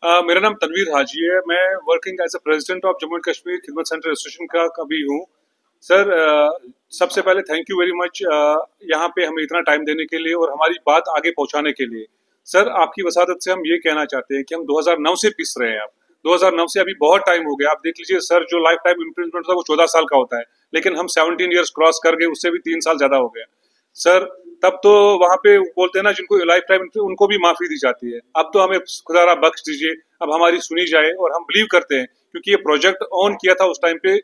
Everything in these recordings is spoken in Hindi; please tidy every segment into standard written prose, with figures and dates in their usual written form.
मेरा नाम तनवीर हाजी है। मैं working as a president of Jammu and Kashmir Khidmat centre association का कभी हूँ। सर, सबसे पहले थैंक यू वेरी मच यहाँ पे हमें इतना टाइम देने के लिए और हमारी बात आगे पहुंचाने के लिए। सर, आपकी वसादत से हम ये कहना चाहते हैं कि हम 2009 से पिस रहे हैं। आप 2009 से अभी बहुत टाइम हो गया। आप देख लीजिए सर, जो लाइफ टाइम इम्प्रिजमेंट था वो 14 साल का होता है, लेकिन हम 17 ईयर्स क्रॉस कर गए, उससे भी 3 साल ज्यादा हो गया। सर, तब तो वहां पे बोलते हैं ना, जिनको लाइफ टाइम उनको भी माफी दी जाती है। अब तो हमें खुदारा बख्श दीजिए, अब हमारी सुनी जाए। और हम बिलीव करते हैं, क्योंकि ये प्रोजेक्ट ऑन किया था उस टाइम पे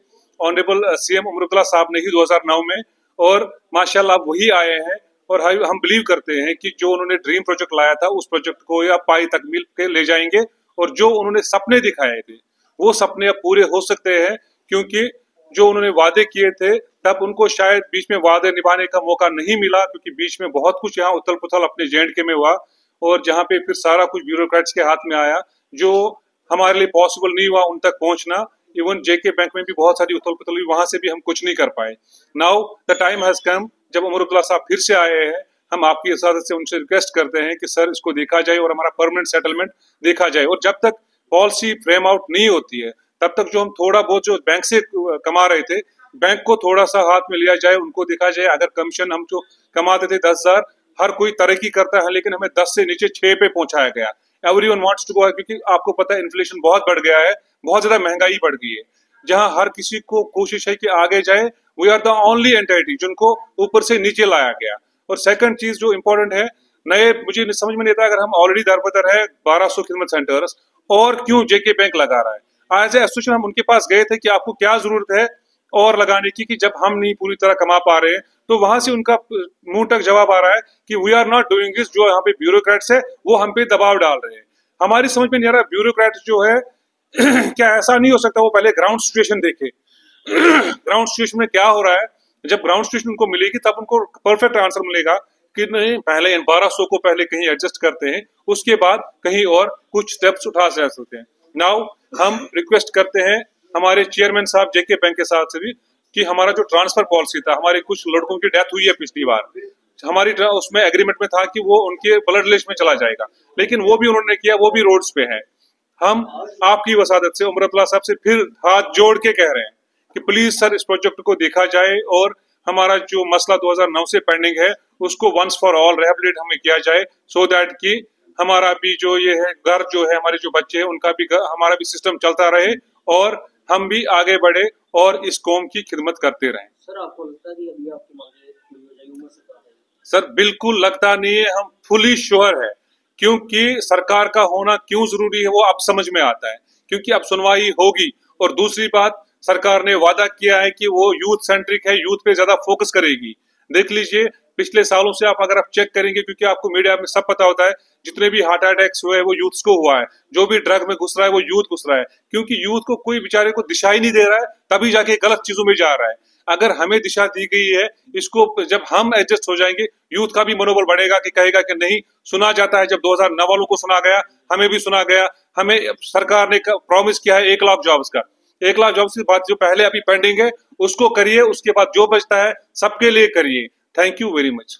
ऑनरेबल सीएम उमर अब्दुल्ला साहब ने ही 2009 में, और माशाल्लाह वही आए हैं। और हम बिलीव करते हैं कि जो उन्होंने ड्रीम प्रोजेक्ट लाया था, उस प्रोजेक्ट को या पाई तकमील के ले जाएंगे। और जो उन्होंने सपने दिखाए थे, वो सपने अब पूरे हो सकते हैं, क्योंकि जो उन्होंने वादे किए थे तब उनको शायद बीच में वादे निभाने का मौका नहीं मिला, क्योंकि बीच में बहुत कुछ यहाँ उथल पुथल अपने जेएंडके में हुआ, और जहाँ पे फिर सारा कुछ ब्यूरोक्रेट्स के हाथ में आया, जो हमारे लिए पॉसिबल नहीं हुआ उन तक पहुंचना। इवन जेके बैंक में भी बहुत सारी उथल पुथल हुई, वहां से भी हम कुछ नहीं कर पाए। Now the time has come, जब उमर अब्दुल्ला साहब फिर से आए हैं, हम आपकी इजाजत से उनसे रिक्वेस्ट करते हैं कि सर, इसको देखा जाए और हमारा परमानेंट सेटलमेंट देखा जाए। और जब तक पॉलिसी फ्रेम आउट नहीं होती है, तब तक जो हम थोड़ा बहुत जो बैंक से कमा रहे थे, बैंक को थोड़ा सा हाथ में लिया जाए, उनको देखा जाए। अगर कमीशन हम जो कमाते थे 10,000, हर कोई तरक्की करता है, लेकिन हमें 10 से नीचे 6 पे पहुंचाया गया। एवरीवन वांट्स टू गो, क्योंकि आपको पता है इन्फ्लेशन बहुत बढ़ गया है, बहुत ज्यादा महंगाई बढ़ गई है, जहां हर किसी को कोशिश है कि आगे जाए। We are the only entity जिनको ऊपर से नीचे लाया गया। और सेकंड चीज जो इम्पोर्टेंट है, नए मुझे समझ में नहीं आता, अगर हम ऑलरेडी दरबदर है 1200 खिदमत सेंटर्स, और क्यों जेके बैंक लगा रहा है। एज ए एसोसिएशन हम उनके पास गए थे कि आपको क्या जरूरत है और लगाने की, कि जब हम नहीं पूरी तरह कमा पा रहे हैं, तो वहां से उनका मुंह तक जवाब आ रहा है कि we are not doing this. जो यहाँ पे ब्यूरोक्रेट्स है वो हम पे दबाव डाल रहे हैं। हमारी समझ में नहीं आ रहा, ब्यूरोक्रेट्स जो है क्या ऐसा नहीं हो सकता वो पहले ग्राउंड सिचुएशन देखे। ग्राउंड सिचुएशन में क्या हो रहा है, जब ग्राउंड सिचुएशन उनको मिलेगी तब उनको परफेक्ट आंसर मिलेगा कि नहीं, पहले इन 1200 को पहले कहीं एडजस्ट करते हैं, उसके बाद कहीं और कुछ स्टेप्स उठा सकते हैं। नाउ हम रिक्वेस्ट करते हैं हमारे चेयरमैन साहब जेके बैंक के साथ से भी, कि हमारा जो ट्रांसफर पॉलिसी था, हमारे कुछ लड़कों की डेथ हुई है पिछली बार, हमारी उसमें एग्रीमेंट में था कि वो उनके ब्लड लिस्ट में चला जाएगा, लेकिन वो भी उन्होंने किया, वो भी रोड्स पे है। हम आपकी वसादत से उमर अब्दुल्ला साहब से फिर हाथ जोड़ के कह रहे हैं कि प्लीज सर, इस प्रोजेक्ट को देखा जाए, और हमारा जो मसला 2009 से पेंडिंग है उसको वंस फॉर ऑल रिहेबिलिटेट हमें किया जाए, सो दैट कि हमारा भी जो ये है घर जो है, हमारे जो बच्चे हैं उनका भी हमारा भी सिस्टम चलता रहे, और हम भी आगे बढ़े और इस कौम की खिदमत करते रहें। सर, आपको लगता है कि अभी आपकी मांगे पूरी हो जाएगी उम्र से पहले? सर, बिल्कुल लगता नहीं है, हम फुली श्योर है, क्योंकि सरकार का होना क्यों जरूरी है वो अब समझ में आता है, क्योंकि अब सुनवाई होगी। और दूसरी बात, सरकार ने वादा किया है कि वो यूथ सेंट्रिक है, यूथ पे ज्यादा फोकस करेगी। देख लीजिए पिछले सालों से आप अगर आप चेक करेंगे, क्योंकि आपको मीडिया में सब पता होता है, जितने भी हार्ट अटैक्स हुए वो यूथ को हुआ है, जो भी ड्रग में घुस रहा है वो यूथ घुस रहा है, क्योंकि यूथ को कोई बेचारे को दिशा ही नहीं दे रहा है, तभी जाके गलत चीजों में जा रहा है। अगर हमें दिशा दी गई है, इसको जब हम एडजस्ट हो जाएंगे, यूथ का भी मनोबल बढ़ेगा, कि कहेगा कि नहीं, सुना जाता है, जब 2009 वालों को सुना गया, हमें भी सुना गया। हमें सरकार ने प्रॉमिस किया है 1 लाख जॉब्स का। 1 लाख जॉब्स की बात जो पहले अभी पेंडिंग है उसको करिए, उसके बाद जो बचता है सबके लिए करिए। Thank you very much.